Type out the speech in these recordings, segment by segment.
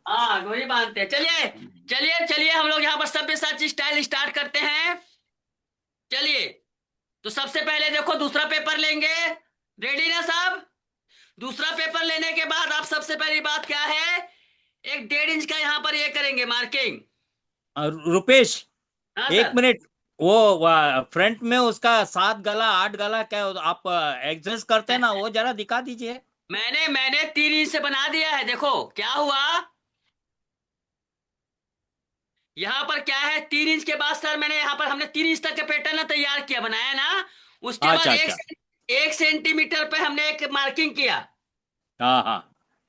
हाँ वही बांधते हैं। चलिए चलिए चलिए, हम लोग यहाँ पर सभ्यसाची स्टाइल स्टार्ट करते हैं। चलिए, तो सबसे पहले देखो दूसरा पेपर लेंगे। रेडी ना सब? दूसरा पेपर लेने के बाद आप सबसे पहली बात क्या है, एक 1.5 इंच का यहाँ पर ये करेंगे मार्किंग। रुपेश, हाँ एक सर। मिनट। वो फ्रंट में उसका 7 गला 8 गला क्या आप एडजस्ट करते हैं मैं- ना, वो जरा दिखा दीजिए। मैंने 3 इंच से बना दिया है। देखो क्या हुआ, यहाँ पर क्या है, 3 इंच के बाद सर मैंने यहाँ पर, हमने 3 इंच तक का पैटर्न ना तैयार किया, बनाया ना। उसके बाद अच्छा एक अच्छा। एक सेंटीमीटर पे हमने एक मार्किंग किया। हाँ हाँ।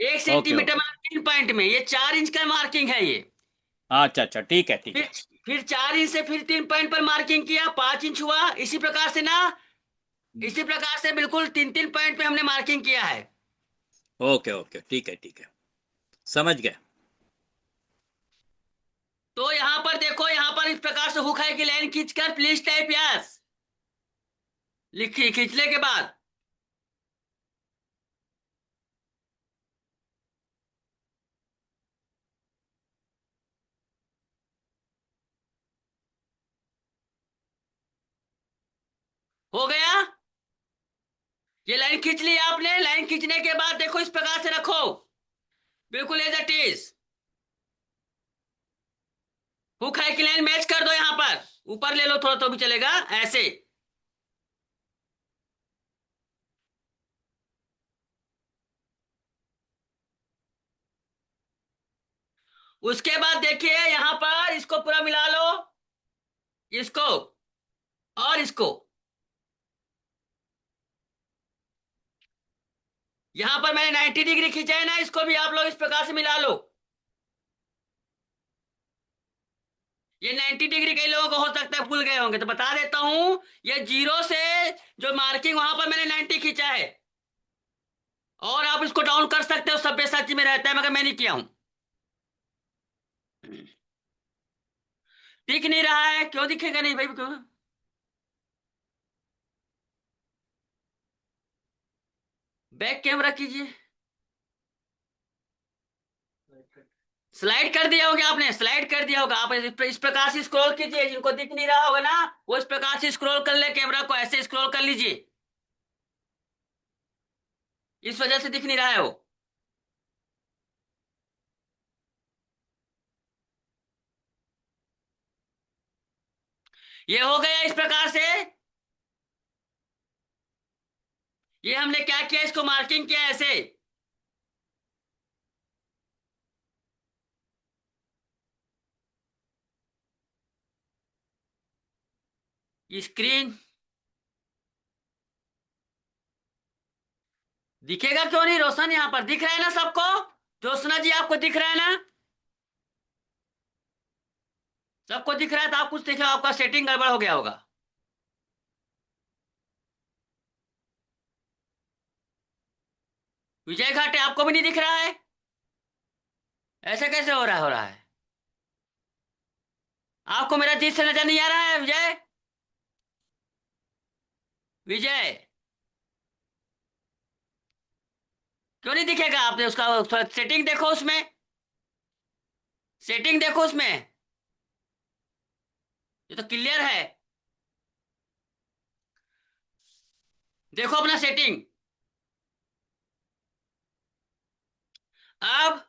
एक ओके सेंटीमीटर ओके। मतलब 3 पॉइंट में, ये 4 इंच का मार्किंग है ये। अच्छा अच्छा, ठीक है ठीक फिर है। फिर 4 इंच से फिर 3 पॉइंट पर मार्किंग किया, 5 इंच हुआ, इसी प्रकार से ना। इसी प्रकार से बिल्कुल 3 3 पॉइंट पे हमने मार्किंग किया है। ओके ओके, ठीक है ठीक है, समझ गए। तो यहाँ पर देखो, यहाँ पर इस प्रकार से हुक है कि लाइन खींचकर प्लीज टाइप यस लिखी, खींचने के बाद हो गया। ये लाइन खींच ली आपने, लाइन खींचने के बाद देखो इस प्रकार से रखो, बिल्कुल एज इट इज। हुक है कि लाइन मैच कर दो, यहाँ पर ऊपर ले लो थोड़ा तो भी चलेगा, ऐसे। उसके बाद देखिए यहाँ पर इसको पूरा मिला लो, इसको और इसको। यहां पर मैंने 90 डिग्री खींचा है ना, इसको भी आप लोग इस प्रकार से मिला लो। ये 90 डिग्री कई लोगों को हो सकता है भूल गए होंगे, तो बता देता हूं। ये जीरो से जो मार्किंग वहां पर मैंने 90 खींचा है, और आप इसको डाउन कर सकते हो, सब्यसाची में रहता है, मगर मैं नहीं किया हूं। दिख नहीं रहा है, क्यों दिखेगा नहीं भाई, क्यों? बैक कैमरा कीजिए। स्लाइड कर दिया होगा आपने, स्लाइड कर दिया होगा। आप इस प्रकार से स्क्रॉल कीजिए, जिनको दिख नहीं रहा होगा ना, वो इस प्रकार से स्क्रॉल कर ले, कैमरा को ऐसे स्क्रॉल कर लीजिए। इस वजह से दिख नहीं रहा है वो। ये हो गया इस प्रकार से। ये हमने क्या किया, इसको मार्किंग किया ऐसे। स्क्रीन दिखेगा क्यों नहीं रोशन, यहाँ पर दिख रहा है ना सबको? ज्योत्सना जी आपको दिख रहा है ना? सबको दिख रहा है, तो आप कुछ देखे, आपका सेटिंग गड़बड़ हो गया होगा। विजय घाटे आपको भी नहीं दिख रहा है? ऐसे कैसे हो रहा है? आपको मेरा चीज से नजर नहीं आ रहा है विजय? विजय, क्यों नहीं दिखेगा? आपने उसका सेटिंग देखो उसमें, सेटिंग देखो उसमें, ये तो क्लियर है। देखो अपना सेटिंग। अब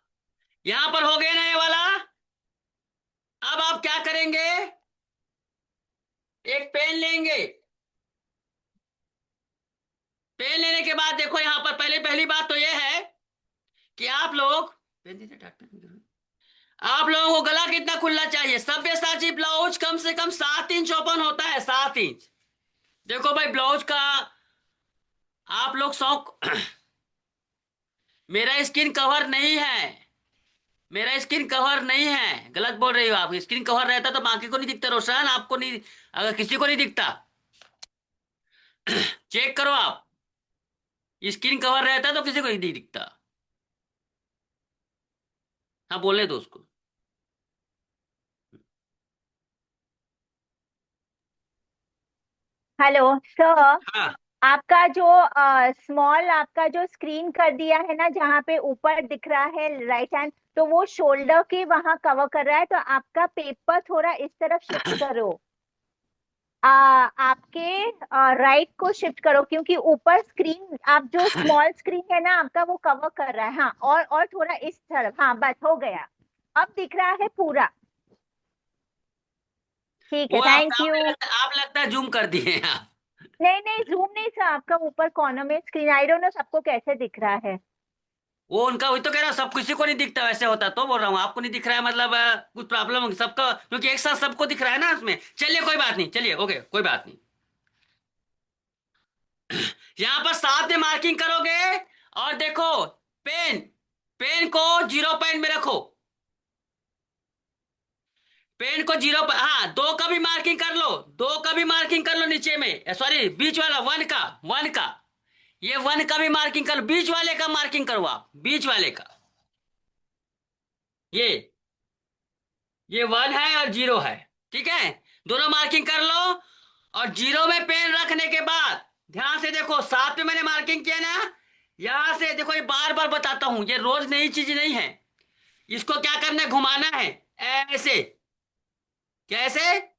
यहां पर हो गया ना ये वाला। अब आप क्या करेंगे, एक पेन लेंगे। पेन लेने के बाद देखो यहां पर पहले, पहली बात तो ये है कि आप लोग, पेन दीजिए डॉक्टर। आप लोगों को गला कितना खुलना चाहिए? सब्यसाची ब्लाउज कम से कम 7 इंच ओपन होता है, 7 इंच। देखो भाई ब्लाउज का आप लोग शौक मेरा स्किन कवर नहीं है, मेरा स्किन कवर नहीं है, गलत बोल रही हो आप। स्किन कवर रहता तो बाकी को नहीं दिखता रोशन, आपको नहीं, अगर किसी को नहीं दिखता, चेक करो आप। स्किन कवर रहता तो किसी को नहीं दिखता। हाँ बोले दो उसको। Hello sir. हाँ आपका जो स्मॉल आपका जो स्क्रीन कर दिया है ना, जहाँ पे ऊपर दिख रहा है राइट हैंड, तो वो शोल्डर के वहां कवर कर रहा है, तो आपका पेपर थोड़ा इस तरफ शिफ्ट करो। आपके राइट को शिफ्ट करो, क्योंकि ऊपर स्क्रीन, आप जो स्मॉल स्क्रीन है ना आपका, वो कवर कर रहा है। हाँ, और थोड़ा इस तरफ। हाँ, बस हो गया, अब दिख रहा है पूरा। ठीक है, वो थैंक यू। आप लगता है जूम कर दिए हैं आप। नहीं नहीं, जूम नहीं था, आपका ऊपर कॉर्नर में स्क्रीन, आई डोंट नो सबको कैसे दिख रहा है। वो उनका, वही तो कह रहा हूँ, सब किसी को नहीं दिखता, वैसे होता तो बोल रहा हूँ आपको नहीं दिख रहा है, मतलब कुछ प्रॉब्लम होगी सबका, क्योंकि एक साथ सबको दिख रहा है ना उसमें। चलिए कोई बात नहीं, चलिए ओके कोई बात नहीं। यहाँ पर साथ में मार्किंग करोगे, और देखो पेन, पेन को 0 पॉइंट में रखो, पेन को 0 पर, हाँ 2 का भी मार्किंग कर लो, 2 का भी मार्किंग कर लो नीचे में, सॉरी बीच वाला 1 का ये 1 का भी मार्किंग कर लो, बीच वाले का मार्किंग करो आप, बीच वाले का। ये 1 है और 0 है, ठीक है, दोनों मार्किंग कर लो। और 0 में पेन रखने के बाद ध्यान से देखो, साथ में मैंने मार्किंग किया ना, यहां से देखो, ये बार बार बताता हूं, ये रोज नई चीज नहीं है। इसको क्या करना है, घुमाना है ऐसे। कैसे?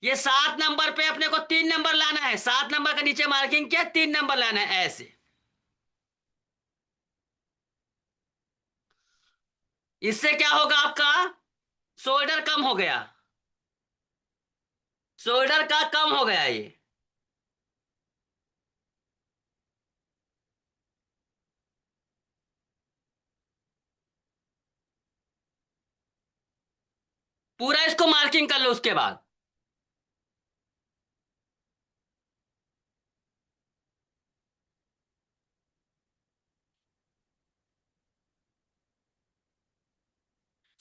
ये 7 नंबर पे अपने को 3 नंबर लाना है, 7 नंबर का नीचे मार्किंग किया, 3 नंबर लाना है ऐसे। इससे क्या होगा, आपका शोल्डर कम हो गया, शोल्डर का कम हो गया ये। पूरा इसको मार्किंग कर लो उसके बाद।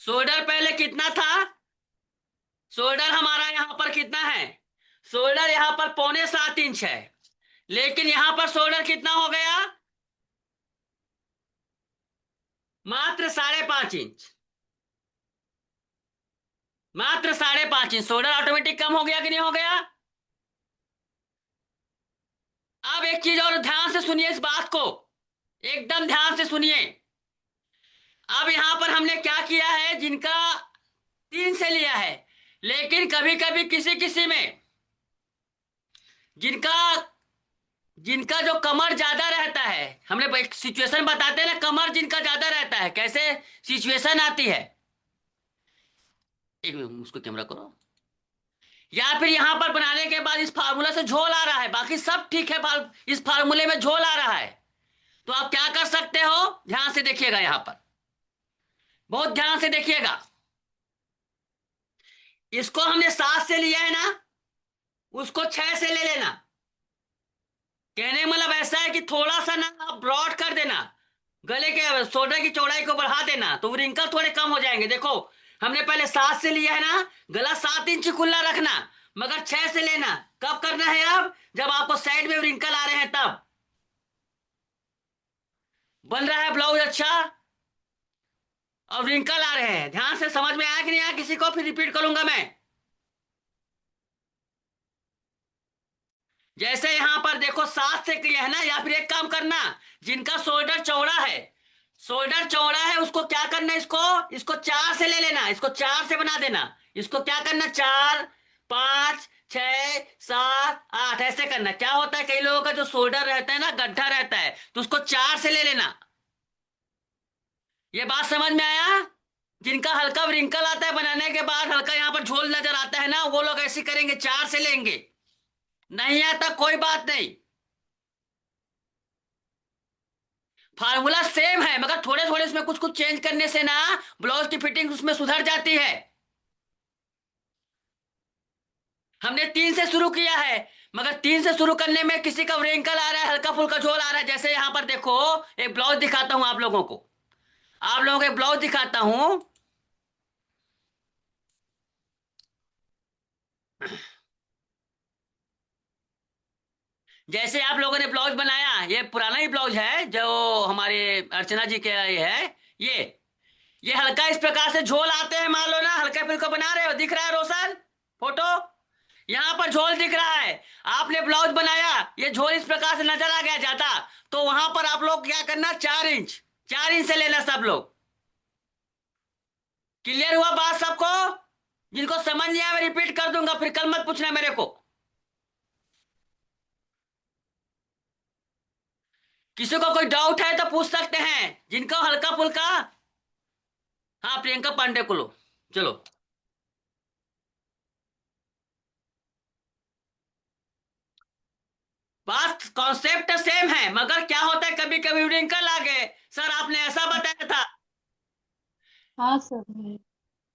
शोल्डर पहले कितना था, शोल्डर हमारा यहां पर कितना है, शोल्डर यहां पर 6.25 इंच है, लेकिन यहां पर शोल्डर कितना हो गया, मात्र 5.5 इंच, मात्र 5.5 इंच। शोल्डर ऑटोमेटिक कम हो गया कि नहीं हो गया? अब एक चीज और ध्यान से सुनिए इस बात को, एकदम ध्यान से सुनिए। अब यहां पर हमने क्या किया है, जिनका 3 से लिया है, लेकिन कभी कभी किसी किसी में जिनका जिनका जो कमर ज्यादा रहता है, हमने एक सिचुएशन बताते हैं ना, कमर जिनका ज्यादा रहता है, कैसे सिचुएशन आती है, एक मिनट उसको कैमरा करो, या फिर यहां पर बनाने के बाद इस फार्मूला से झोल आ रहा है, बाकी सब ठीक है, इस फार्मूले में झोल आ रहा है, तो आप क्या कर सकते हो, ध्यान से देखिएगा, यहां पर बहुत ध्यान से देखिएगा। इसको हमने 7 से लिया है ना, उसको 6 से ले लेना। कहने का मतलब ऐसा है कि थोड़ा सा ना आप ब्रॉड कर देना, गले के शोल्डर की चौड़ाई को बढ़ा देना, तो रिंकल थोड़े कम हो जाएंगे। देखो हमने पहले 7 से लिया है ना, गला 7 इंच खुला रखना, मगर 6 से लेना। कब करना है, अब जब आपको साइड में रिंकल आ रहे हैं तब। बन रहा है ब्लाउज अच्छा, और रिंकल आ रहे हैं, ध्यान से समझ में आया कि नहीं आया किसी को, फिर रिपीट करूंगा मैं। जैसे यहां पर देखो 7 से किया है ना, या फिर एक काम करना, जिनका शोल्डर चौड़ा है, शोल्डर चौड़ा है, उसको क्या करना है, इसको इसको 4 से ले लेना, इसको 4 से बना देना। इसको क्या करना, 4, 5, 6, 7, 8 ऐसे करना। क्या होता है, कई लोगों का जो शोल्डर रहता है ना, गड्ढा रहता है, तो उसको 4 से ले लेना। ये बात समझ में आया? जिनका हल्का रिंकल आता है बनाने के बाद, हल्का यहाँ पर झोल नजर आता है ना, वो लोग ऐसे करेंगे, 4 से लेंगे। नहीं आता कोई बात नहीं, फार्मूला सेम है, मगर थोड़े थोड़े इसमें कुछ कुछ चेंज करने से ना ब्लाउज की फिटिंग उसमें सुधर जाती है। हमने 3 से शुरू किया है, मगर 3 से शुरू करने में किसी का रिंकल आ रहा है, हल्का फुल्का झोल आ रहा है। जैसे यहां पर देखो, एक ब्लाउज दिखाता हूं आप लोगों को, आप लोगों को एक ब्लाउज दिखाता हूं। जैसे आप लोगों ने ब्लाउज बनाया, ये पुराना ही ब्लाउज है जो हमारे अर्चना जी के ये है, ये ये हल्का इस प्रकार से झोल आते हैं, मान लो ना, हल्का फुल्का बना रहे हो, दिख रहा है रोशन फोटो, यहाँ पर झोल दिख रहा है। आपने ब्लाउज बनाया, ये झोल इस प्रकार से नजर आ गया जाता, तो वहां पर आप लोग क्या करना, 4 इंच, 4 इंच से लेना सब लोग। क्लियर हुआ बात सबको? जिनको समझ नहीं आया मैं रिपीट कर दूंगा, फिर कल मत पूछना मेरे को। किसी को कोई डाउट है तो पूछ सकते हैं, जिनको हल्का फुल्का। हाँ, प्रियंका पांडे को लो, चलो। बात कॉन्सेप्ट सेम है, मगर क्या होता है कभी कभी रिंकल आ गए। सर आपने ऐसा बताया था। हाँ सर है।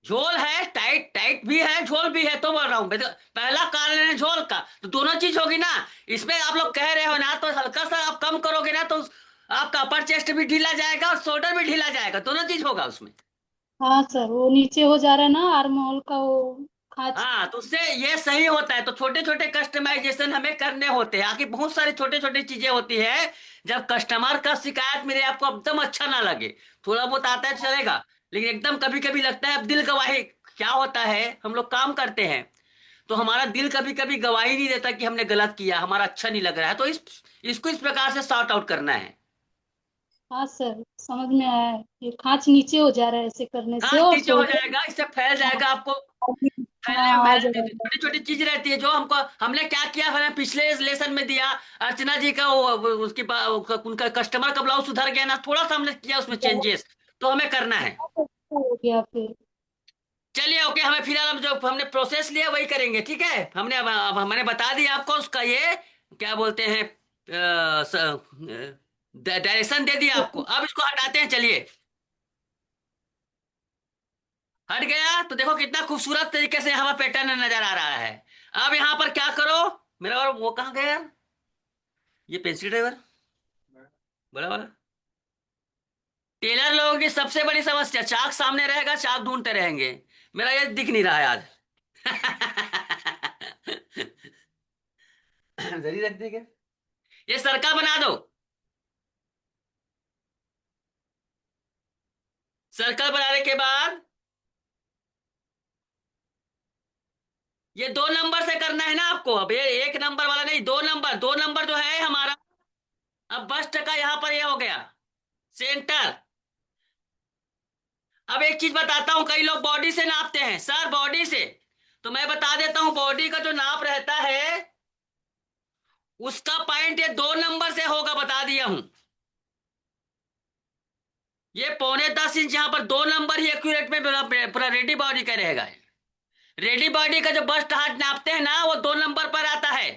झोल है, टाइट टाइट भी है, झोल भी है, तो बोल रहा हूँ पहला कारण है झोल का, तो दोनों चीज होगी ना। इसमें आप लोग कह रहे हो ना, तो हल्का सा आप कम करोगे ना, तो आपका अपर चेस्ट भी ढीला जाएगा और शोल्डर भी ढीला जाएगा, दोनों चीज होगा उसमें। हाँ सर, वो नीचे हो जा रहा है ना आर्म होल का वो खांच। हाँ, तो उससे ये सही होता है, तो छोटे छोटे कस्टमाइजेशन हमें करने होते हैं, आखिर बहुत सारी छोटी छोटी चीजें होती है। जब कस्टमर का शिकायत मिले, आपको एकदम अच्छा ना लगे, थोड़ा बहुत आता है तो चलेगा, लेकिन एकदम कभी कभी लगता है अब दिल गवाही। क्या होता है, हम लोग काम करते हैं, तो हमारा दिल कभी कभी गवाही नहीं देता कि हमने गलत किया, हमारा अच्छा नहीं लग रहा है, तो इसको इस प्रकार से सॉर्ट आउट करना है। हाँ सर, समझ में आया है। ये खांच नीचे हो जा रहा है ऐसे करने से, हाँ, और नीचे हो शोल्डर। जाएगा, इससे फैल जाएगा आपको। फैलने में हाँ, आ मेहनत जाएगा। छोटी छोटी चीज रहती है, जो हमको हमने क्या किया, हमने पिछले लेसन में दिया। अर्चना जी का उसकी उनका कस्टमर का ब्लाउज सुधर गया ना, थोड़ा सा हमने किया उसमें चेंजेस, तो हमें करना है। हो गया फिर। चलिए ओके, हमें फिलहाल हम जो हमने प्रोसेस लिया वही करेंगे, ठीक है। अब मैंने बता दिया आपको उसका ये क्या बोलते हैं, डायरेक्शन दे दिया आपको, अब इसको हटाते हैं, चलिए। हट गया तो देखो कितना खूबसूरत तरीके से यहाँ पैटर्न नजर आ रहा है। अब यहाँ पर क्या करो, मेरा और वो कहाँ गया यार, ये पेंसिल ड्राइवर बड़ा वाला। टेलर लोगों की सबसे बड़ी समस्या, चाक सामने रहेगा, चाक ढूंढते रहेंगे। मेरा ये दिख नहीं रहा है आज। जरी रख देगा, ये सरका बना दो। सर्कल बनाने के बाद ये 2 नंबर से करना है ना आपको, अब ये 1 नंबर वाला नहीं, 2 नंबर, 2 नंबर जो है हमारा। अब बस्ट का यहाँ पर ये हो गया सेंटर। अब एक चीज बताता हूं, कई लोग बॉडी से नापते हैं, सर बॉडी से, तो मैं बता देता हूं, बॉडी का जो नाप रहता है उसका पॉइंट ये 2 नंबर से होगा, बता दिया हूं। ये 9.25 इंच यहाँ पर 2 नंबर ही एक्यूरेट में पूरा रेडी बॉडी का रहेगा। रेडी बॉडी का जो बस्ट हार्ट नापते हैं ना, वो 2 नंबर पर आता है।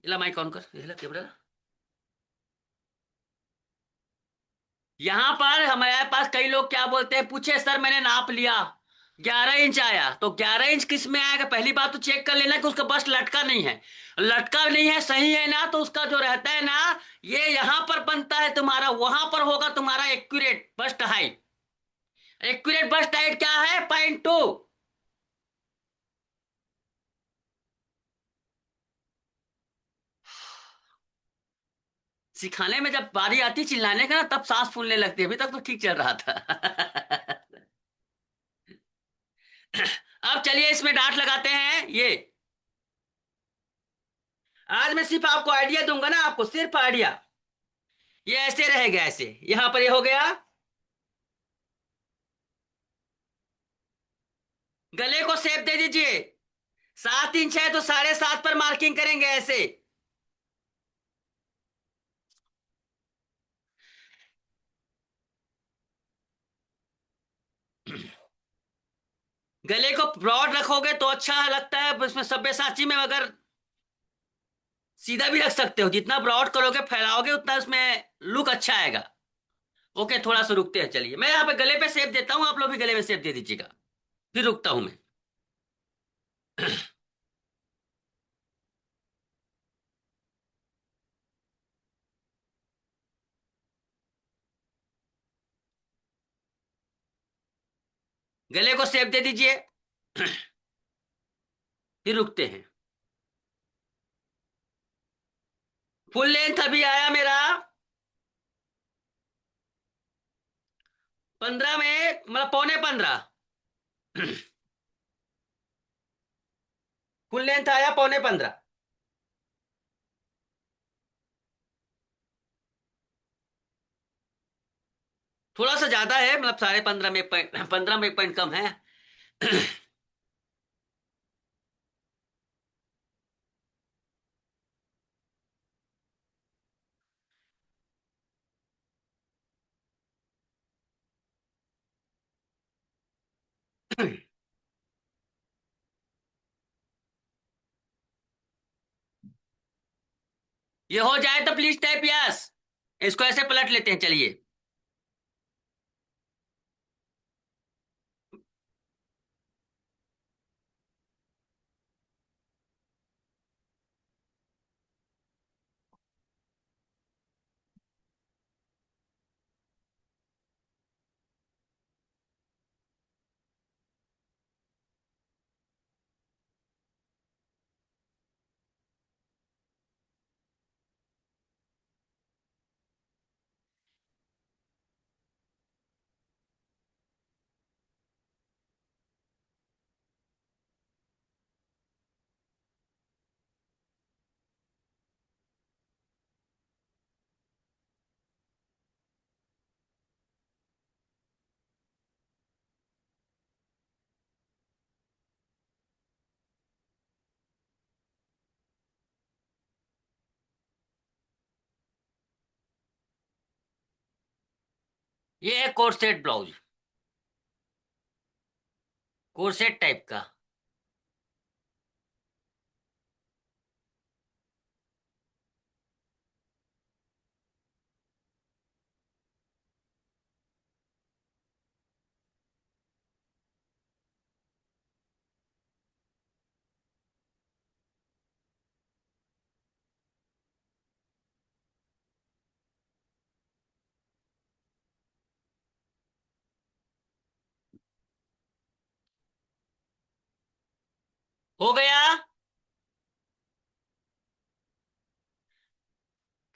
इला माइक ऑन कर, इला कैमरा। यहां पर हमारे पास कई लोग क्या बोलते हैं, पूछे सर मैंने नाप लिया 11 इंच आया, तो 11 इंच किस में आएगा, पहली बात तो चेक कर लेना कि उसका बस्ट लटका नहीं है। लटका नहीं है, सही है ना, तो उसका जो रहता है ना, ये यहां पर बनता है तुम्हारा, वहां पर होगा तुम्हारा accurate bust height. Accurate bust height क्या है, 0.2। सिखाने में जब बारी आती चिल्लाने का ना, तब सांस फूलने लगती है, अभी तक तो ठीक चल रहा था। अब चलिए इसमें डांट लगाते हैं ये। आज मैं सिर्फ आपको आइडिया दूंगा ना, आपको सिर्फ आइडिया। ये ऐसे रहेगा, ऐसे यहां पर ये हो गया। गले को शेप दे दीजिए, 7 इंच है तो 7.5 पर मार्किंग करेंगे ऐसे। गले को ब्रॉड रखोगे तो अच्छा लगता है, उसमें सब्यसाची में अगर सीधा भी रख सकते हो, जितना ब्रॉड करोगे फैलाओगे उतना उसमें लुक अच्छा आएगा। ओके, थोड़ा सा रुकते हैं, चलिए मैं यहाँ पे गले पे शेप देता हूँ, आप लोग भी गले में शेप दे दीजिएगा, फिर रुकता हूं मैं। गले को शेप दे दीजिए, फिर रुकते हैं। फुल लेंथ अभी आया मेरा 15 में, मतलब 15.25। फुल लेंथ आया 15.25। थोड़ा सा ज्यादा है, मतलब 15.5 में 15 में 1 पॉइंट कम है। ये हो जाए तो प्लीज टाइप यस। इसको ऐसे पलट लेते हैं, चलिए। ये है coat set blouse, coat set type का। हो गया।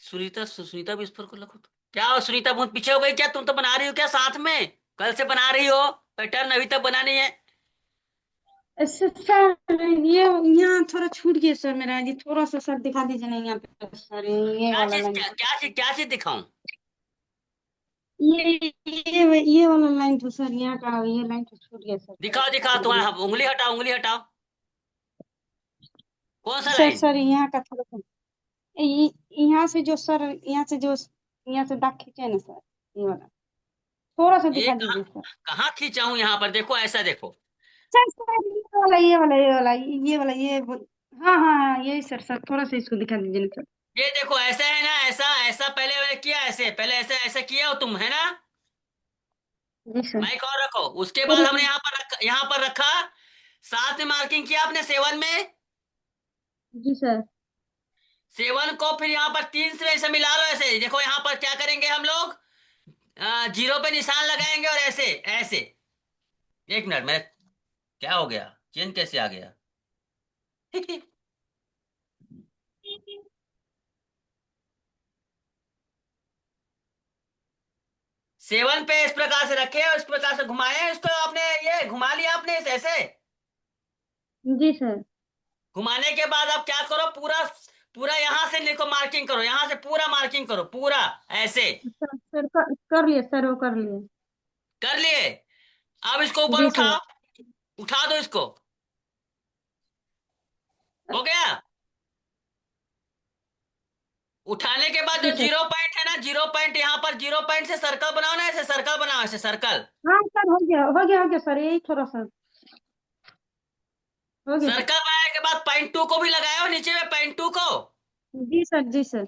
सुनीता भी इस पर को लगो तो। क्या हो सुनीता, बहुत पीछे हो गई क्या? तुम तो बना रही हो क्या साथ में? कल से बना रही हो, पैटर्न अभी तक बना नहीं है। सर ये यहाँ थोड़ा छूट गया सर मेरा, ये थोड़ा सा सर दिखा दीजिए ना यहाँ पे सर, ये क्या वाला चीज, लाइन। क्या चीज दिखाऊं? ये वाला लाइन तो सर यहाँ का, ये लाइन तो छूट गया सर थोड़ा दिखाओ सा दिखाओ, दिखा तुम्हारा दीजिए। उंगली हटाओ, उंगली हटाओ। कौन सा सर लाइन? सर यहाँ का थोड़ा सा, ये- यहाँ से जो सर, यहाँ से दाग खींचे ना सर, ये वाला थोड़ा सा ये दिखा कहाँ, दीजिए सर। कहाँ खींचा हूं? यहाँ पर देखो, ऐसा देखो। सर हाँ हाँ हाँ, यही सर, सर थोड़ा सा इसको दिखा दीजिए ना सर। ये देखो, ऐसा है ना, ऐसा ऐसा पहले मैंने किया, ऐसे पहले ऐसे ऐसे किया हो तुम, है ना? जी सर। माइक और रखो, उसके बाद हमने पूरी- यहाँ पर रखा। साथ में मार्किंग किया आपने 7 में। जी सर। 7 को फिर यहाँ पर 3 से ऐसे मिला लो, ऐसे देखो। यहाँ पर क्या करेंगे हम लोग? जीरो पे निशान लगाएंगे और ऐसे ऐसे। 1 मिनट, मैं क्या हो गया? चेन कैसे आ गया? 7 पे इस प्रकार से रखे और इस प्रकार से घुमाए इसको आपने। ये घुमा लिया आपने इसे ऐसे। जी सर। घुमाने के बाद आप क्या करो, पूरा पूरा यहाँ से लिखो, मार्किंग करो, यहाँ से पूरा मार्किंग करो, पूरा ऐसे। सर कर लिए सर, वो कर लिए। कर लिए? अब इसको ऊपर जी सर। उठाओ, उठा दो इसको। हो गया? उठाने के बाद जो जी सर। जीरो पॉइंट है ना, जीरो पॉइंट, यहाँ पर जीरो पॉइंट से सर्कल बनाओ ना, ऐसे सर्कल बनाओ, ऐसे सर्कल। हाँ सर, हो गया सर, यही थोड़ा सा हो गया सर। सर्कल बनाने के बाद पॉइंट 2 को भी लगाओ नीचे में, पॉइंट 2 को। जी सर। जी सर।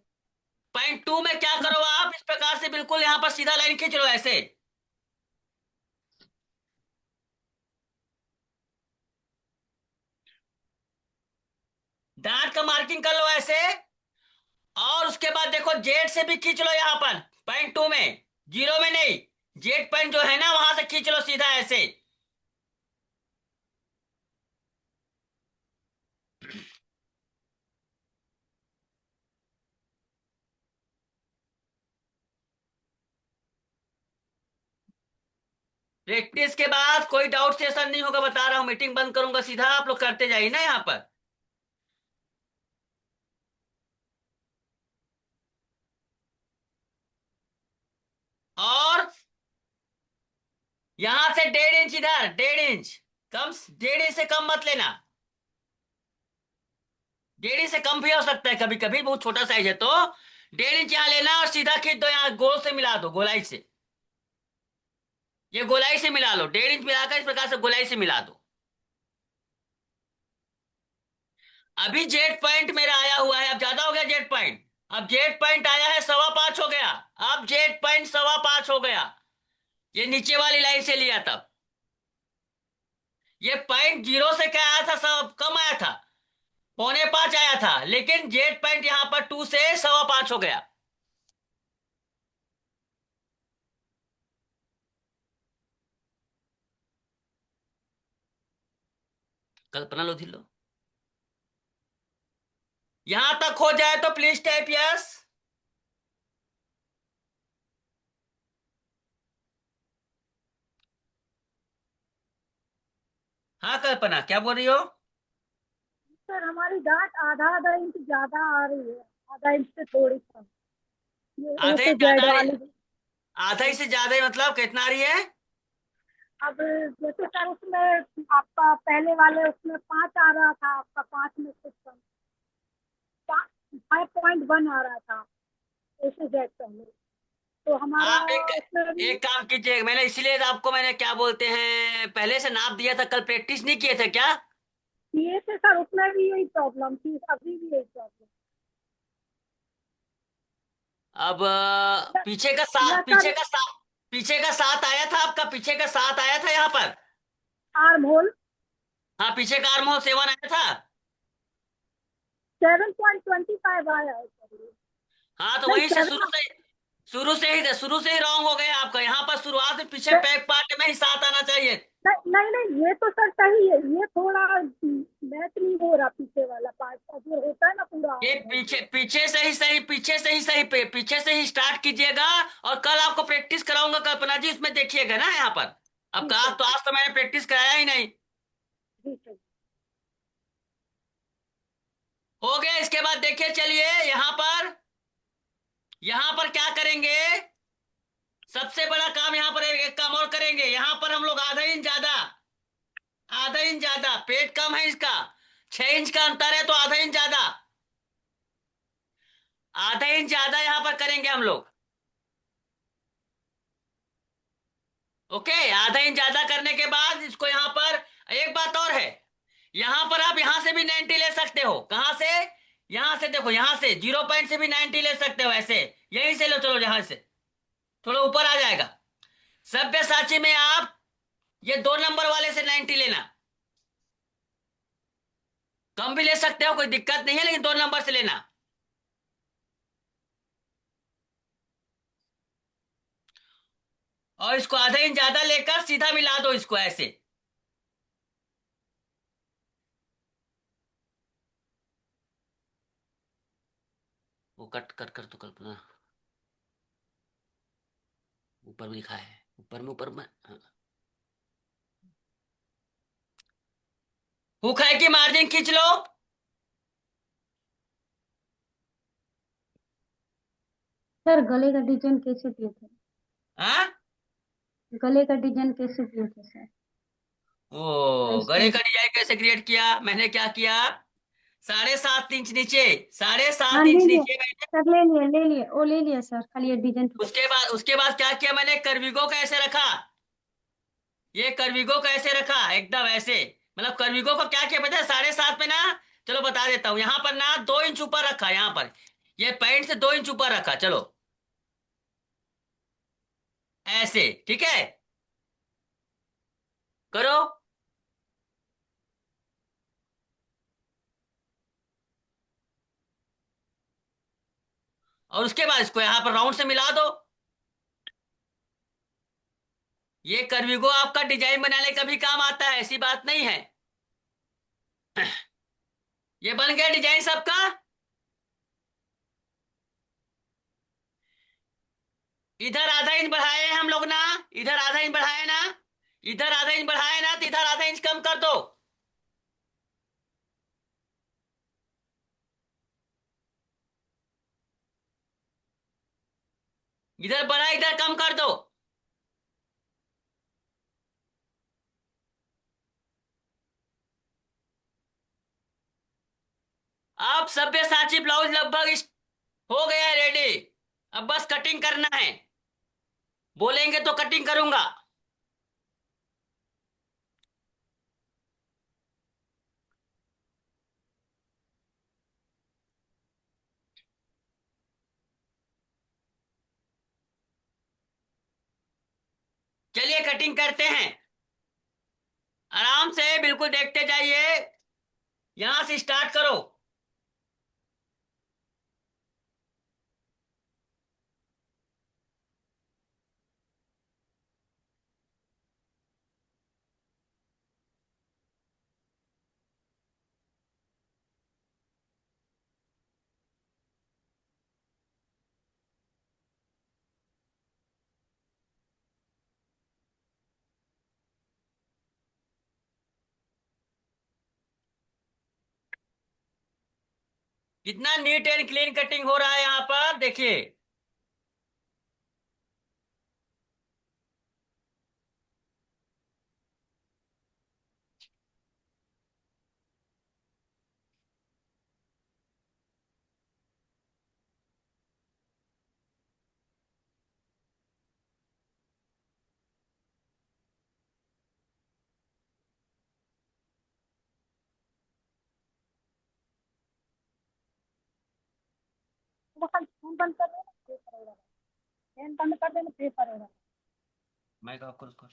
पॉइंट 2 में क्या करो आप, इस प्रकार से बिल्कुल यहाँ पर सीधा लाइन खींच लो ऐसे। डार्ट का मार्किंग कर लो ऐसे। और उसके बाद देखो, जेड से भी खींच लो यहाँ पर, पॉइंट 2 में, जीरो में नहीं। जेड पॉइंट जो है ना, वहां से खींच लो सीधा ऐसे। प्रैक्टिस के बाद कोई डाउट सेशन नहीं होगा, बता रहा हूँ। मीटिंग बंद करूंगा सीधा, आप लोग करते जाइए ना यहाँ पर। और यहां से 1.5 इंच इधर, 1.5 इंच कम, 1.5 इंच से कम मत लेना, 1.5 इंच से कम भी हो सकता है कभी कभी, बहुत छोटा साइज है तो 1.5 इंच यहाँ लेना और सीधा खींच दो, यहाँ गोल से मिला दो, गोलाई से, ये गोलाई से मिला लो, 1.5 इंच मिलाकर इस प्रकार से गोलाई से मिला दो। अभी जेट पॉइंट मेरा आया हुआ है, अब ज्यादा हो गया जेट पॉइंट, अब जेट पॉइंट आया है 5.25 हो गया, अब जेट पॉइंट 5.25 हो गया, ये नीचे वाली लाइन से लिया तब, ये पॉइंट जीरो से क्या आया था, सब कम आया था, 4.25 आया था, लेकिन जेट पॉइंट यहां पर 2 से 5.25 हो गया। कल्पना लो, लो, यहां तक हो जाए तो प्लीज टाइप यस। हाँ कल्पना, क्या बोल रही हो? सर हमारी डांट आधा आधा इंच ज्यादा आ रही है, आधा इंच से थोड़ी कम, ये ए आधा से इंच ज्यादा जेड आ रही वाली। है? आधा ही से ज्यादा ही मतलब कितना आ रही है? अब जैसे सर उसमें आपका पहले वाले उसमें 5 आ रहा था, आपका 5 में कुछ कम, 5.1 आ रहा था ए से जेड पहले, तो हमारा आप एक उसमें भी एक काम कीजिए, मैंने इसलिए आपको मैंने क्या बोलते हैं पहले से नाप दिया था, कल प्रैक्टिस नहीं किए थे क्या? ये थे सर, उसमें भी यही प्रॉब्लम थी, अभी भी यही प्रॉब्लम। अब या, पीछे का या सात, सर पीछे का 7 आया था आपका, पीछे का 7 आया था यहाँ पर। आर्म होल हाँ पीछे का आर्म होल 7 आया था। 7.25 आया है सर ये। हाँ तो नहीं वहीं से सेवन, शुरू से ही रॉन्ग हो गया आपका, यहाँ पर शुरुआत में पीछे बैक पार्ट में ही 7 आना चाहिए। नहीं नहीं नहीं, ये तो सर सही है, ये थोड़ा मैच नहीं हो रहा, पीछे वाला पार्ट का जो होता है ना पूरा ये आर्म होल पीछे पूरा। पीछे से ही सही, पीछे से ही स्टार्ट कीजिएगा, और कल आपको प्रैक्टिस कराऊंगा कल्पना जी, उसमें देखिएगा ना यहाँ पर। अब ठीक कहा है तो आज तो मैंने प्रैक्टिस कराया ही नहीं। ठीक है। हो गया, इसके बाद देखिए, चलिए यहाँ पर क्या करेंगे, सबसे बड़ा काम यहाँ पर एक काम और करेंगे, यहाँ पर हम लोग आधा इंच ज्यादा, पेट कम है इसका, 6 इंच का अंतर है तो आधा इंच ज्यादा, आधा इंच ज्यादा यहाँ पर करेंगे हम लोग। ओके, आधा इंच ज्यादा करने के बाद इसको यहाँ पर, एक बात और है, यहाँ पर आप यहाँ से भी 90 ले सकते हो, कहाँ से? यहाँ से देखो, यहाँ से 0 पॉइंट से भी 90 ले सकते हो, ऐसे यहीं से लो, चलो यहाँ से थोड़ा ऊपर आ जाएगा। सब्यसाची में आप ये 2 नंबर वाले से 90 लेना, कम भी ले सकते हो, कोई दिक्कत नहीं है, लेकिन 2 नंबर से लेना। और इसको आधा इंच ज्यादा लेकर सीधा मिला दो इसको ऐसे, वो कट कर कर तो कल्पना, ऊपर में लिखा है, ऊपर में हाँ। हुक है कि मार्जिन खींच लो। सर गले का डिजाइन कैसे दिए थे? हाँ, गले का डिजाइन कैसे दिए थे सर? ओ प्राइस गले का कैसे? डिजाइन कैसे क्रिएट किया, मैंने क्या किया, 7.5 इंच नीचे, साढ़े हाँ सात ले इंच लिया नीचे मैंने, सर, ले लिए वो ले लिया सर, खाली ये डिजाइन थोड़ा। उसके बाद क्या किया मैंने, कर्विगो का ऐसे रखा, ये कर्विगो का ऐसे रखा एकदम ऐसे, मतलब कर्विगो को क्या किया पता है, 7.5 पे ना, चलो बता देता हूँ, यहाँ पर ना 2 इंच ऊपर रखा, यहाँ पर ये पैंट से 2 इंच ऊपर रखा, चलो ऐसे, ठीक है, करो। और उसके बाद इसको यहाँ पर राउंड से मिला दो, ये कर्विगो आपका डिजाइन बनाने का भी काम आता है, ऐसी बात नहीं है। ये बन गया डिजाइन सबका। इधर आधा इंच बढ़ाए हैं हम लोग ना, इधर आधा इंच बढ़ाए ना, इधर आधा इंच बढ़ाए ना, तो इधर आधा इंच कम कर दो, इधर बढ़ा इधर कम कर दो, अब सब्यसाची ब्लाउज लगभग हो गया है रेडी। अब बस कटिंग करना है, बोलेंगे तो कटिंग करूंगा। चलिए कटिंग करते हैं, आराम से बिल्कुल देखते जाइए। यहां से स्टार्ट करो। कितना नीट एंड क्लीन कटिंग हो रहा है यहाँ पर देखिए। फोन बंद कर देना, पेपर हो रहा है। फैन बंद कर देना, पेपर हो रहा है। माइक ऑफ करो।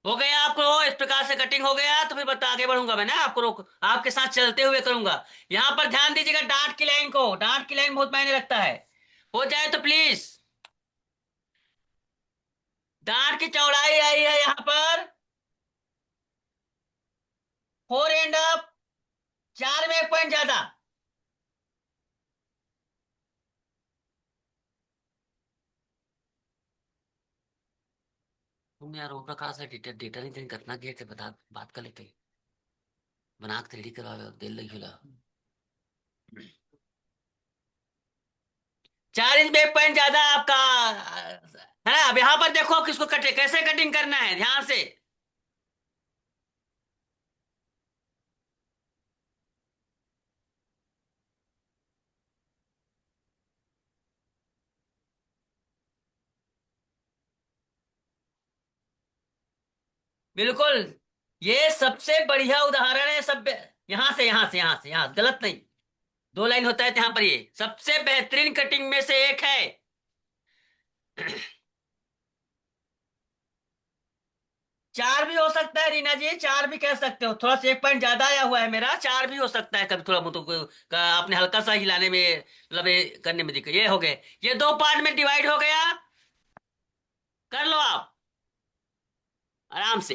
हो गया आपको इस प्रकार से कटिंग हो गया, तो फिर बता आगे बढ़ूंगा मैं ना, आपको रोक आपके साथ चलते हुए करूंगा। यहाँ पर ध्यान दीजिएगा डांट की लाइन को, डांट की लाइन बहुत मायने रखता है। हो जाए तो प्लीज। डांट की चौड़ाई आई है यहाँ पर 4 एंड अप, 4 में 1 पॉइंट ज्यादा। तुम यार ओम प्रकाश से डेटा डेटा नहीं करना गेट से बता बात कर लेते, बना के रेडी करवा दिल लगी खुला। 4 इंच में 1 पॉइंट ज्यादा आपका है ना। अब यहाँ पर देखो किसको कटे कैसे कटिंग करना है ध्यान से। बिल्कुल, ये सबसे बढ़िया उदाहरण है। सब यहाँ गलत नहीं, 2 लाइन होता है तो यहाँ पर ये सबसे बेहतरीन कटिंग में से एक है। 4 भी हो सकता है रीना जी, 4 भी कह सकते हो, थोड़ा सा 1 पॉइंट ज्यादा आया हुआ है मेरा, 4 भी हो सकता है कभी थोड़ा बहुत आपने हल्का सा हिलाने में मतलब ये करने में दिक्कत। ये हो गए, ये 2 पार्ट में डिवाइड हो गया। कर लो आप आराम से।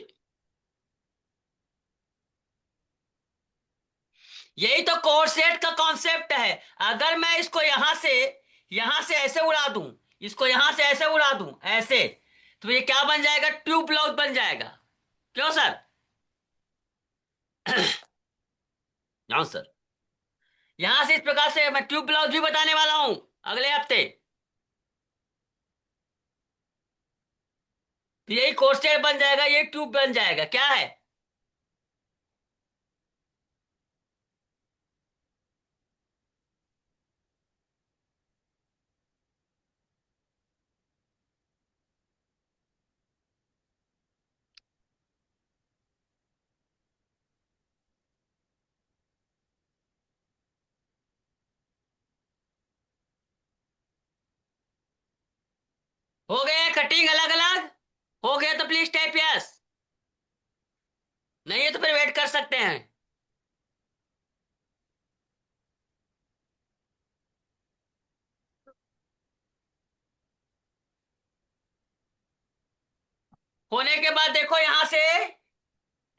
यही तो कोर्सेट का कॉन्सेप्ट है। अगर मैं इसको यहां से ऐसे उड़ा दूं, इसको यहां से ऐसे उड़ा दूं ऐसे, तो ये क्या बन जाएगा, ट्यूब ब्लाउज बन जाएगा। क्यों सर? हाँ सर, यहां से इस प्रकार से मैं ट्यूब ब्लाउज भी बताने वाला हूं अगले हफ्ते। तो यही कोर्सेट बन जाएगा, ये ट्यूब बन जाएगा। क्या है? हो गए कटिंग अलग अलग? हो गया तो प्लीज टाइप यस, नहीं है तो फिर वेट कर सकते हैं। होने के बाद देखो यहां से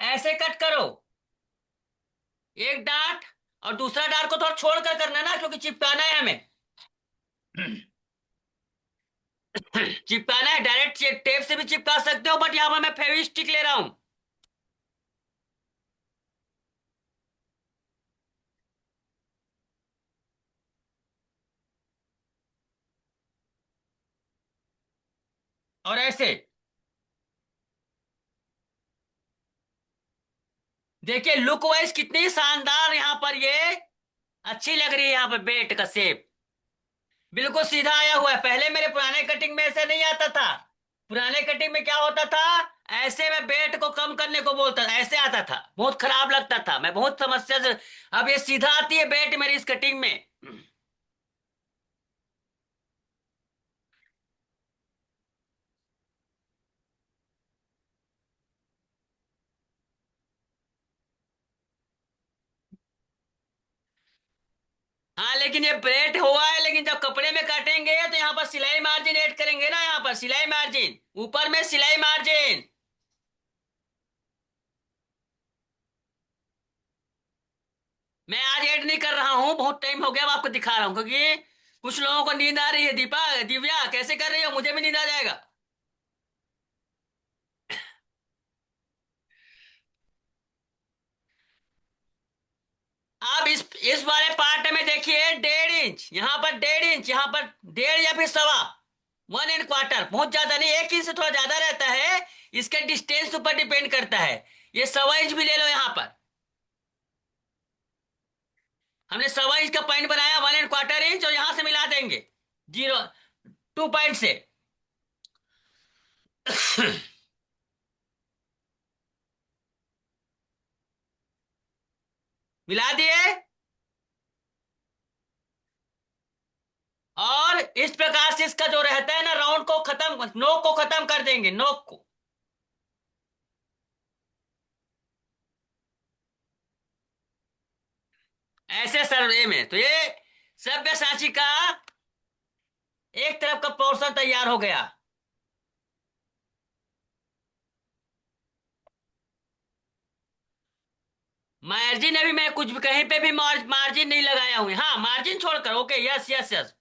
ऐसे कट करो, एक डार्ट, और दूसरा डार्ट को थोड़ा छोड़कर करना ना, क्योंकि चिपकाना है हमें। चिपकाना है, डायरेक्ट टेप से भी चिपका सकते हो, बट यहाँ पर मैं फेविस्टिक ले रहा हूं। और ऐसे देखिए लुक वाइज कितनी शानदार यहाँ पर ये अच्छी लग रही है। यहाँ पर बेट का शेप बिल्कुल सीधा आया हुआ है। पहले मेरे पुराने कटिंग में ऐसे नहीं आता था। पुराने कटिंग में क्या होता था, ऐसे में बेट को कम करने को बोलता, ऐसे आता था, बहुत खराब लगता था, मैं बहुत समस्या से। अब ये सीधा आती है बेट मेरी इस कटिंग में। हाँ लेकिन ये बेट हुआ है, लेकिन जब कपड़े में काटेंगे तो यहाँ पर सिलाई मार्जिन ऐड करेंगे ना, यहाँ पर सिलाई मार्जिन, ऊपर में सिलाई मार्जिन। मैं आज ऐड नहीं कर रहा हूँ, बहुत टाइम हो गया, अब आपको दिखा रहा हूँ, क्योंकि कुछ लोगों को नींद आ रही है। दीपा, दिव्या कैसे कर रही हो, मुझे भी नींद आ जाएगा। अब इस वाले पार्ट में देखिए 1.5 इंच, यहाँ पर 1.5 इंच, यहाँ पर 1.5 या फिर 1.25, बहुत ज्यादा नहीं, 1 इंच से थोड़ा ज्यादा रहता है। इसके डिस्टेंस ऊपर डिपेंड करता है। ये 1.25 इंच भी ले लो यहाँ पर। हमने 1.25 इंच का पॉइंट बनाया, 1.25 इंच, और यहां से मिला देंगे 2 पॉइंट से। मिला दिए, और इस प्रकार से इसका जो रहता है ना राउंड को खत्म, नोक को खत्म कर देंगे, नोक को। ऐसे सर्वे में तो ये सब्यसाची का एक तरफ का पोर्शन तैयार हो गया। मार्जिन अभी मैं कुछ भी कहीं पे भी मार्जिन नहीं लगाया हूं, हाँ मार्जिन छोड़कर, ओके, यस यस यस।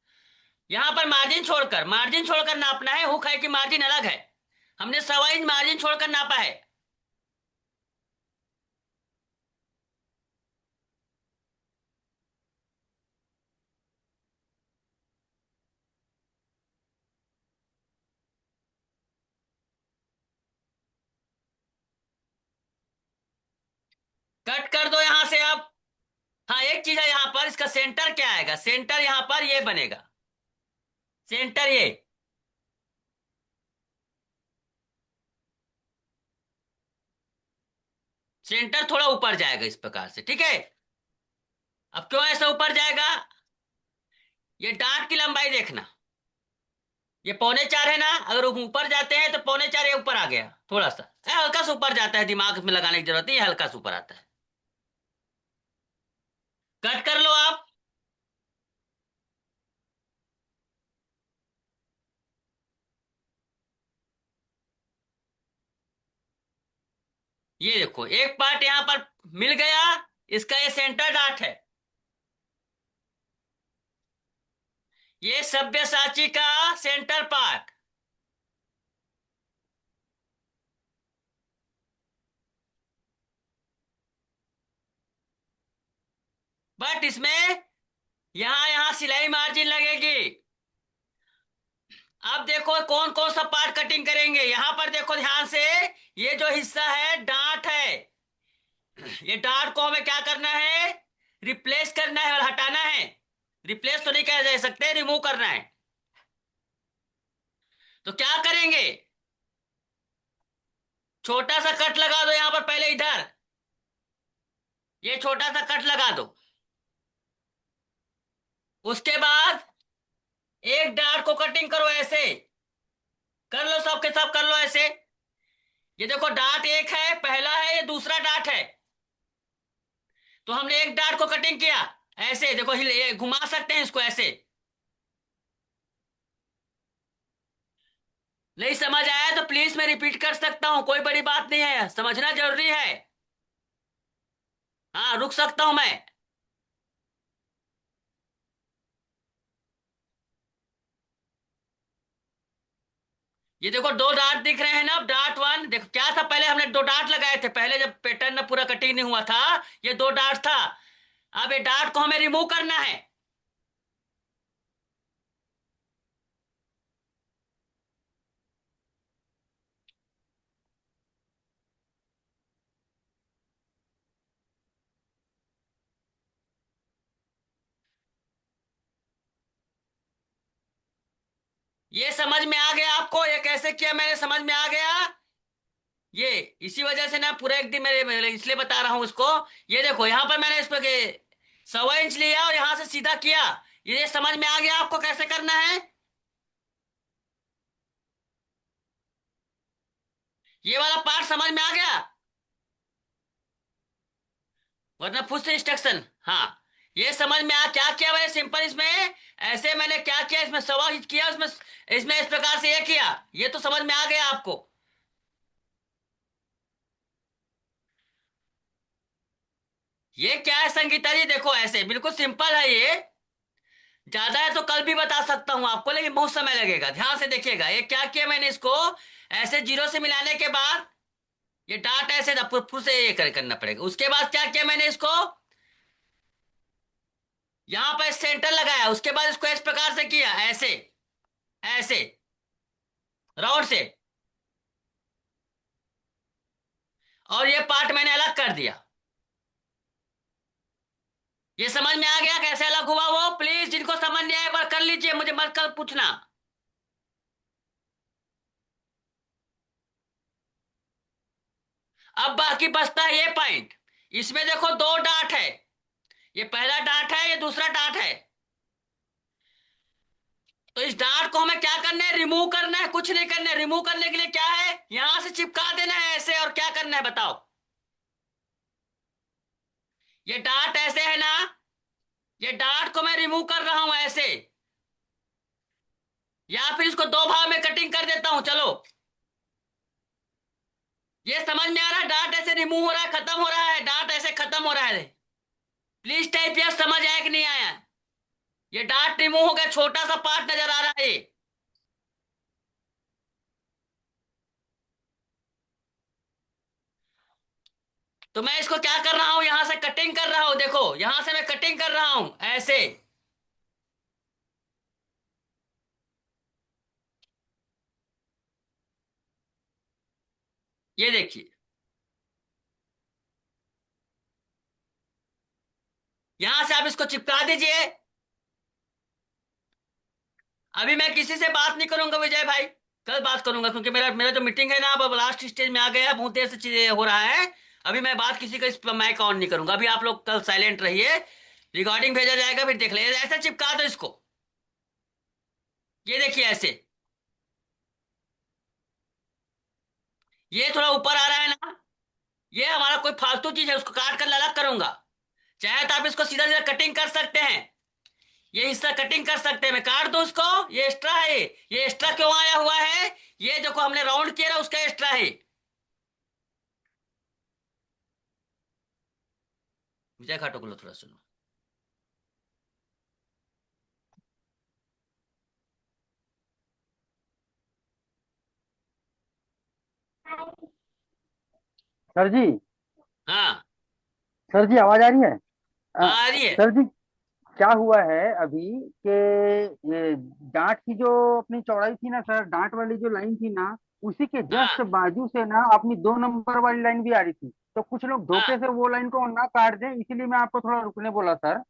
यहाँ पर मार्जिन छोड़कर नापना है। हुक है कि मार्जिन अलग है, हमने 1.25 इंच मार्जिन छोड़कर नापा है। कट कर दो यहां से अब। हाँ एक चीज है, यहाँ पर इसका सेंटर क्या आएगा, सेंटर यहाँ पर ये बनेगा, सेंटर ये। सेंटर थोड़ा ऊपर जाएगा इस प्रकार से, ठीक है। अब क्यों ऐसा ऊपर जाएगा, ये डार्ट की लंबाई देखना, ये 3.25 है ना, अगर ऊपर जाते हैं तो 3.25 ये ऊपर आ गया थोड़ा सा, हल्का सा ऊपर जाता है, दिमाग में लगाने की जरूरत नहीं है, हल्का सा ऊपर आता है। कट कर लो आप। ये देखो एक पार्ट यहाँ पर मिल गया, इसका ये सेंटर डार्ट है, ये सब्यसाची का सेंटर पार्ट। बट इसमें यहां यहां सिलाई मार्जिन लगेगी। अब देखो कौन कौन सा पार्ट कटिंग करेंगे, यहां पर देखो ध्यान से, ये जो हिस्सा है डांट है, ये डांट को हमें क्या करना है, रिप्लेस करना है और हटाना है। रिप्लेस तो नहीं कह जा सकते, रिमूव करना है। तो क्या करेंगे, छोटा सा कट लगा दो यहां पर पहले, इधर ये छोटा सा कट लगा दो। उसके बाद एक डार्ट को कटिंग करो, ऐसे कर लो, सबके सब कर लो ऐसे। ये देखो डार्ट एक है, पहला है, ये दूसरा डार्ट है। तो हमने एक डार्ट को कटिंग किया, ऐसे देखो, ये घुमा सकते हैं इसको ऐसे। नहीं समझ आया तो प्लीज मैं रिपीट कर सकता हूं, कोई बड़ी बात नहीं है, समझना जरूरी है। हाँ रुक सकता हूं मैं। ये देखो दो डार्ट दिख रहे हैं ना, अब डार्ट वन देखो क्या था, पहले हमने दो डार्ट लगाए थे पहले जब पैटर्न पूरा कटिंग नहीं हुआ था, ये दो डार्ट था। अब ये डार्ट को हमें रिमूव करना है। ये समझ में आ गया आपको, ये कैसे किया मैंने, समझ में आ गया? ये इसी वजह से ना पूरा एक दिन मेरे इसलिए बता रहा हूं उसको। ये देखो यहाँ पर मैंने इस पर 1.25 इंच लिया और यहां से सीधा किया। ये समझ में आ गया आपको कैसे करना है? ये वाला पार्ट समझ में आ गया? वरना खुद से इंस्ट्रक्शन। हाँ, ये समझ में आ, क्या किया मैंने सिंपल इसमें, ऐसे मैंने क्या किया इसमें 1.25 इंच किया, उसमें इसमें इस प्रकार से ये किया। ये तो समझ में आ गया आपको? ये क्या है संगीता जी, देखो ऐसे बिल्कुल सिंपल है ये। ज्यादा है तो कल भी बता सकता हूं आपको, लेकिन बहुत समय लगेगा। ध्यान से देखिएगा, ये क्या किया मैंने इसको, ऐसे जीरो से मिलाने के बाद ये डाट ऐसे फिर से ये करना पड़ेगा। उसके बाद क्या किया मैंने इसको, यहां पर सेंटर लगाया, उसके बाद इसको इस प्रकार से किया, ऐसे ऐसे राउंड से, और ये पार्ट मैंने अलग कर दिया। ये समझ में आ गया कैसे अलग हुआ वो? प्लीज जिनको समझ नहीं आया एक बार कर लीजिए, मुझे मत कल पूछना। अब बाकी बचता है ये पॉइंट। इसमें देखो दो डाट है, ये पहला डाट है, ये दूसरा डाट है। तो इस डाट को हमें क्या करना है, रिमूव करना है। कुछ नहीं करना है, रिमूव करने के लिए क्या है, यहां से चिपका देना है ऐसे। और क्या करना है बताओ, ये डाट ऐसे है ना, ये डाट को मैं रिमूव कर रहा हूं ऐसे, या फिर इसको दो भाग में कटिंग कर देता हूं। चलो, ये समझ में आ रहा है, डाट ऐसे रिमूव हो रहा है, खत्म हो रहा है, डाट ऐसे खत्म हो रहा है। प्लीज टाइप यस, समझ आया कि नहीं आया? ये डाट रिमूव हो गया, छोटा सा पार्ट नजर आ रहा है ये। तो मैं इसको क्या कर रहा हूं, यहां से कटिंग कर रहा हूं। देखो यहां से मैं कटिंग कर रहा हूं ऐसे। ये देखिए, यहां से आप इसको चिपका दीजिए। अभी मैं किसी से बात नहीं करूंगा विजय भाई, कल बात करूंगा, क्योंकि मेरा मेरा जो मीटिंग है ना अब लास्ट स्टेज में आ गया है, बहुत देर से चीजें हो रहा है। अभी मैं बात किसी का इस पर माइक ऑन नहीं करूंगा। अभी आप लोग कल साइलेंट रहिए, रिकॉर्डिंग भेजा जाएगा, फिर देख ले। ऐसे चिपका दो इसको, ये देखिए ऐसे। ये थोड़ा ऊपर आ रहा है ना, ये हमारा कोई फालतू चीज है, उसको काट कर अलग करूंगा। चाहे तो आप इसको सीधा सीधा कटिंग कर सकते हैं, ये हिस्सा कटिंग कर सकते हैं। मैं काट दूं उसको, ये एक्स्ट्रा है। ये एक्स्ट्रा क्यों आया हुआ है, ये देखो हमने राउंड किया ना, उसका एक्स्ट्रा है। विजय खाटो को लो थोड़ा सुनो। सर जी। हाँ, सर जी आवाज आ रही है? आ रही है। सर जी, क्या हुआ है अभी कि ये डांट की जो अपनी चौड़ाई थी ना सर, डांट वाली जो लाइन थी ना, उसी के जस्ट हाँ बाजू से ना अपनी 2 नंबर वाली लाइन भी आ रही थी। तो कुछ लोग धोखे हाँ, से वो लाइन को ना काट दें, इसीलिए मैं आपको थोड़ा रुकने बोला सर।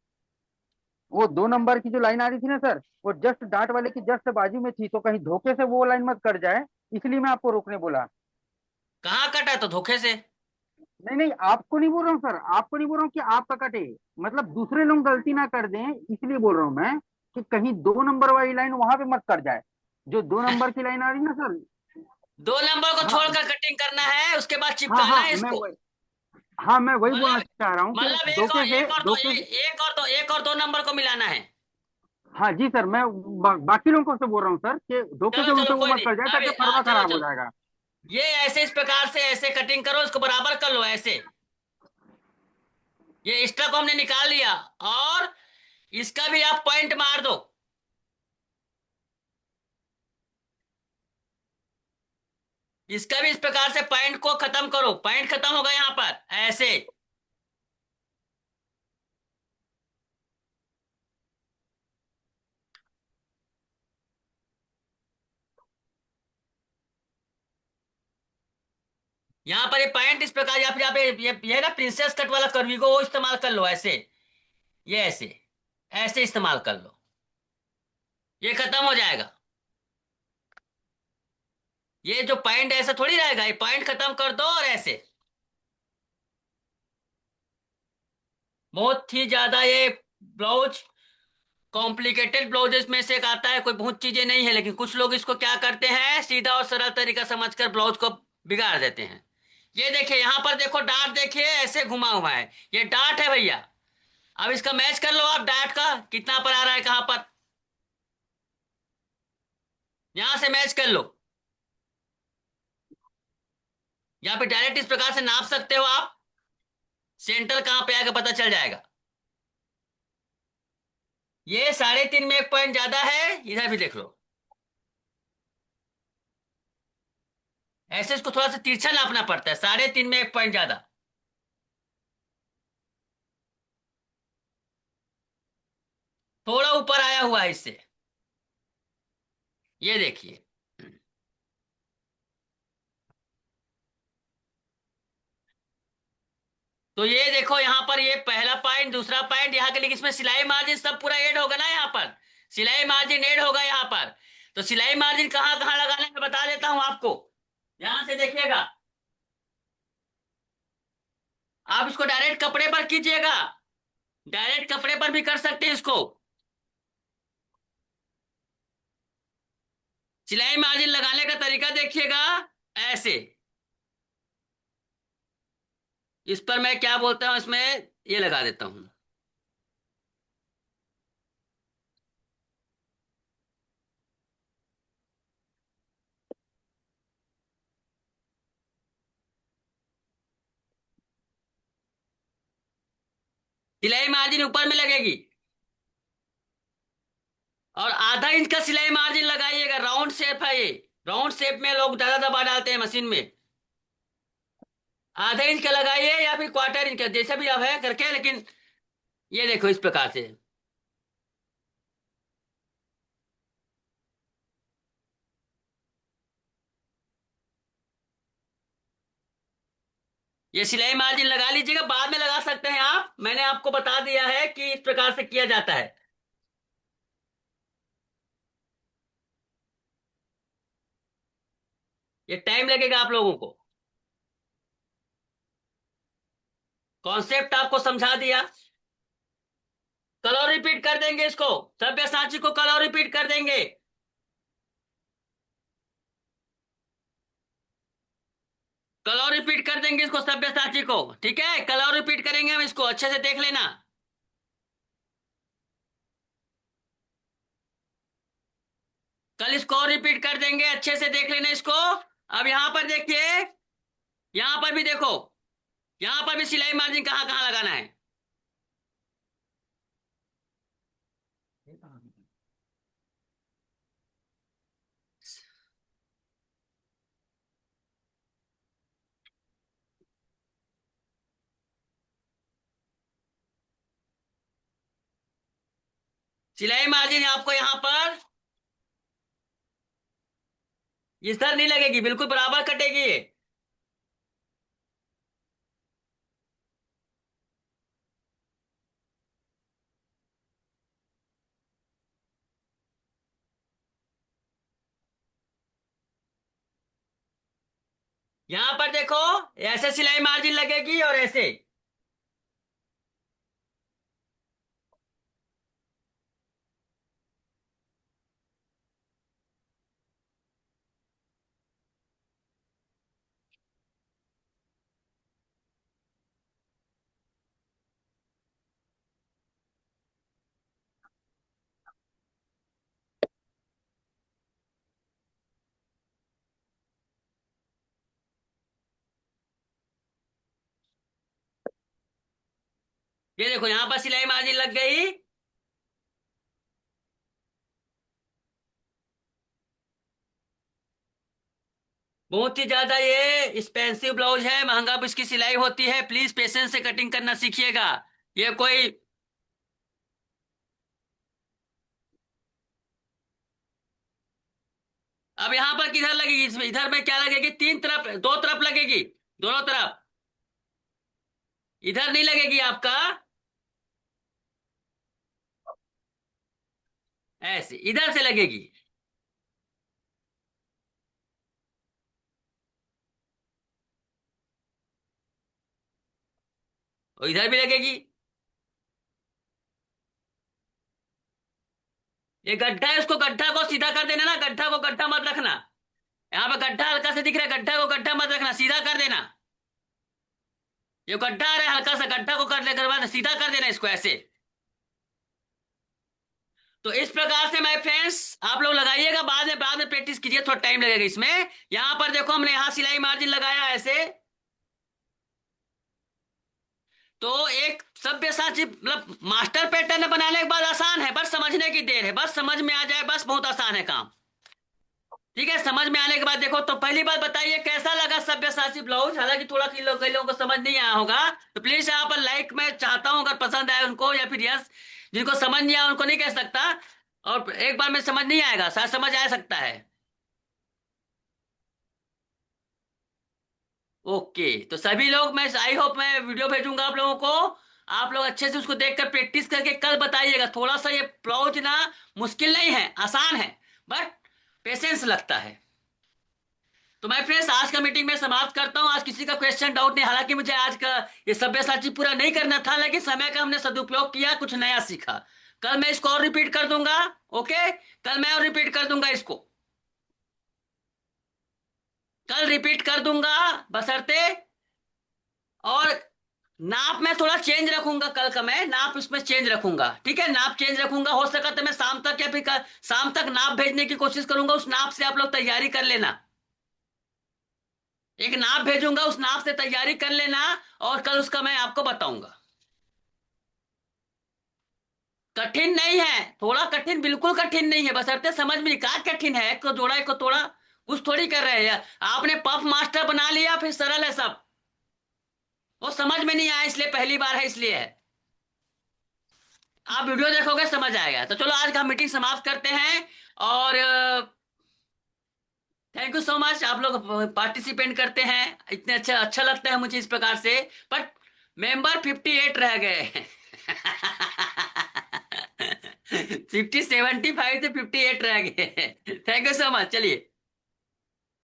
वो 2 नंबर की जो लाइन आ रही थी ना सर, वो जस्ट डांट वाले की जस्ट बाजू में थी, तो कहीं धोखे से वो लाइन मत कट जाए, इसलिए मैं आपको रोकने बोला। कहाँ कटा तो धोखे से? नहीं नहीं, आपको नहीं बोल रहा हूँ सर, आपको नहीं बोल रहा हूँ कि आपका कटे, मतलब दूसरे लोग गलती ना कर दें, इसलिए बोल रहा हूँ मैं कि कहीं 2 नंबर वाली लाइन वहां पे मत कट जाए। जो 2 नंबर की लाइन आ रही है ना सर। दो नंबर को हाँ छोड़कर कटिंग करना है, उसके बाद हाँ चिपकाना हाँ, है मैं इसको। वही, हाँ मैं वही बोलना मतलब चाह रहा हूँ कि मतलब एक और धोखे से एक और दो धोखे से। एक और दो नंबर को मिलाना है। हाँ जी सर, मैं बाकी लोगों से बोल रहा हूँ सर कि धोखे चलो से चलो उनसे वो कोई मत नहीं, कर जाए, अभी ताकि हाँ फरवा चलो खराब हो चलो, जाएगा। ये ऐसे इस प्रकार से ऐसे कटिंग करो, इसको बराबर कर लो ऐसे। ये एक्स्ट्रा को हमने निकाल लिया, और इसका भी आप पॉइंट मार दो। इसका भी इस प्रकार से पॉइंट को खत्म करो, पॉइंट खत्म होगा यहाँ पर ऐसे। यहाँ पर ये पॉइंट इस प्रकार, या फिर यहाँ पे ये है ना प्रिंसेस कट वाला कर्वीगो, वो इस्तेमाल कर लो ऐसे, ये ऐसे ऐसे इस्तेमाल कर लो, ये खत्म हो जाएगा। ये जो पॉइंट ऐसा थोड़ी रहेगा, ये पॉइंट खत्म कर दो और ऐसे। बहुत ही ज्यादा ये ब्लाउज कॉम्प्लिकेटेड ब्लाउजेस में से एक आता है, कोई बहुत चीजें नहीं है, लेकिन कुछ लोग इसको क्या करते हैं, सीधा और सरल तरीका समझकर ब्लाउज को बिगाड़ देते हैं। ये देखिए यहाँ पर देखो, डार्ट देखिए ऐसे घुमा हुआ है, ये डार्ट है भैया। अब इसका मैच कर लो आप, डार्ट का कितना पर आ रहा है, कहां पर, यहां से मैच कर लो। यहाँ पे डायरेक्ट इस प्रकार से नाप सकते हो आप, सेंटर कहां पे आएगा पता चल जाएगा। ये 3.5 में 1 पॉइंट ज्यादा है, इधर भी देख लो। ऐसे इसको थोड़ा सा तिरछा नापना पड़ता है, 3.5 में 1 पॉइंट ज्यादा। थोड़ा ऊपर आया हुआ है इससे, ये देखिए। तो ये देखो यहाँ पर, ये पहला पॉइंट, दूसरा पॉइंट यहाँ के, लेकिन इसमें सिलाई मार्जिन सब पूरा ऐड होगा ना, यहाँ पर सिलाई मार्जिन ऐड होगा यहाँ पर। तो सिलाई मार्जिन कहाँ कहाँ लगाना है बता देता हूं आपको, यहां से देखिएगा। आप इसको डायरेक्ट कपड़े पर कीजिएगा, डायरेक्ट कपड़े पर भी कर सकते हैं इसको। सिलाई मार्जिन लगाने का तरीका देखिएगा ऐसे। इस पर मैं क्या बोलता हूं, इसमें ये लगा देता हूं। सिलाई मार्जिन ऊपर में लगेगी, और आधा इंच का सिलाई मार्जिन लगाइएगा, राउंड शेप है ये, राउंड शेप में लोग ज्यादा दबा डालते हैं मशीन में। आधा इंच का लगाइए या फिर 1/4 इंच का, जैसा भी आप है करके, लेकिन ये देखो इस प्रकार से। ये सिलाई मार्जिन लगा लीजिएगा, बाद में लगा सकते हैं आप, मैंने आपको बता दिया है कि इस प्रकार से किया जाता है। ये टाइम लगेगा आप लोगों को, कॉन्सेप्ट आपको समझा दिया। कल और रिपीट कर देंगे इसको, सब्यसाची को कल और रिपीट कर देंगे। कल और रिपीट कर देंगे इसको, सब्यसाची को, ठीक है, कल और रिपीट करेंगे हम इसको, अच्छे से देख लेना। कल इसको और रिपीट कर देंगे, अच्छे से देख लेना इसको। अब यहां पर देखिए, यहां पर भी देखो, यहां पर भी सिलाई मार्जिन कहाँ कहाँ लगाना है। सिलाई मार्जिन आपको यहां पर इधर नहीं लगेगी, बिल्कुल बराबर कटेगी ये। यहां पर देखो, ऐसे सिलाई मार्जिन लगेगी और ऐसे। ये देखो यहां पर सिलाई मार्जिन लग गई। बहुत ही ज्यादा ये एक्सपेंसिव ब्लाउज है, महंगा भी इसकी सिलाई होती है। प्लीज पेशेंस से कटिंग करना सीखिएगा। ये कोई अब यहाँ पर किधर लगेगी, इसमें इधर में क्या लगेगी, तीन तरफ, दो तरफ लगेगी, दोनों तरफ। इधर नहीं लगेगी आपका, ऐसे इधर से लगेगी। और इधर भी लगेगी। ये गड्ढा है, उसको गड्ढा को सीधा कर देना ना, गड्ढा को गड्ढा मत रखना। यहाँ पे गड्ढा हल्का से दिख रहा है, गड्ढा को गड्ढा मत रखना, सीधा कर देना। ये गड्ढा आ रहा है, हल्का सा गड्ढा को कर लेकर बाद सीधा कर देना इसको ऐसे। तो इस प्रकार से माय फ्रेंड्स आप लोग लगाइएगा, बाद में प्रैक्टिस कीजिए, थोड़ा टाइम लगेगा इसमें। यहां पर देखो हमने यहाँ सिलाई मार्जिन लगाया ऐसे। तो एक सब्यसाची मतलब मास्टर पैटर्न बनाने के बाद आसान है, बस समझने की देर है, बस समझ में आ जाए, बस बहुत आसान है काम। ठीक है, समझ में आने के बाद देखो, तो पहली बात बताइए कैसा लगा सब्यसाची ब्लाउज। हालांकि थोड़ा कई लोगों को समझ नहीं आया होगा, तो प्लीज यहाँ पर लाइक मैं चाहता हूँ, अगर पसंद आए उनको, या फिर यस, जिनको समझ नहीं आया उनको नहीं कह सकता, और एक बार में समझ नहीं आएगा, शायद समझ आ सकता है। ओके, तो सभी लोग, मैं आई होप मैं वीडियो भेजूंगा आप लोगों को, आप लोग अच्छे से उसको देखकर प्रैक्टिस करके कल बताइएगा। थोड़ा सा ये ब्लाउज ना मुश्किल नहीं है, आसान है, बट पेशेंस लगता है। तो मैं फ्रेंड्स आज का मीटिंग में समाप्त करता हूं। आज किसी का क्वेश्चन डाउट नहीं, हालांकि मुझे आज का ये सब्यसाची पूरा नहीं करना था, लेकिन समय का हमने सदुपयोग किया, कुछ नया सीखा। कल मैं इसको और रिपीट कर दूंगा। ओके, कल मैं और रिपीट कर दूंगा इसको, कल रिपीट कर दूंगा, बशर्ते, और नाप में थोड़ा चेंज रखूंगा, कल का मैं नाप इसमें चेंज रखूंगा। ठीक है, नाप चेंज रखूंगा, हो सका तो मैं शाम तक या फिर शाम तक नाप भेजने की कोशिश करूंगा। उस नाप से आप लोग तैयारी कर लेना, एक नाप भेजूंगा, उस नाप से तैयारी कर लेना, और कल उसका मैं आपको बताऊंगा। कठिन नहीं है, थोड़ा कठिन, बिल्कुल कठिन नहीं है, बशर्ते समझ में, क्या कठिन है, एक को जोड़ा एक को तोड़ा, कुछ थोड़ी कर रहे हैं। आपने पफ मास्टर बना लिया, फिर सरल है सब, वो समझ में नहीं आया, इसलिए पहली बार है, इसलिए है। आप वीडियो देखोगे समझ आएगा। तो चलो आज का मीटिंग समाप्त करते हैं, और थैंक यू सो मच। आप लोग पार्टिसिपेट करते हैं, इतने अच्छा लगता है मुझे इस प्रकार से, बट मेंबर 58 रह गए 75 से 58 रह गए। थैंक यू सो मच, चलिए।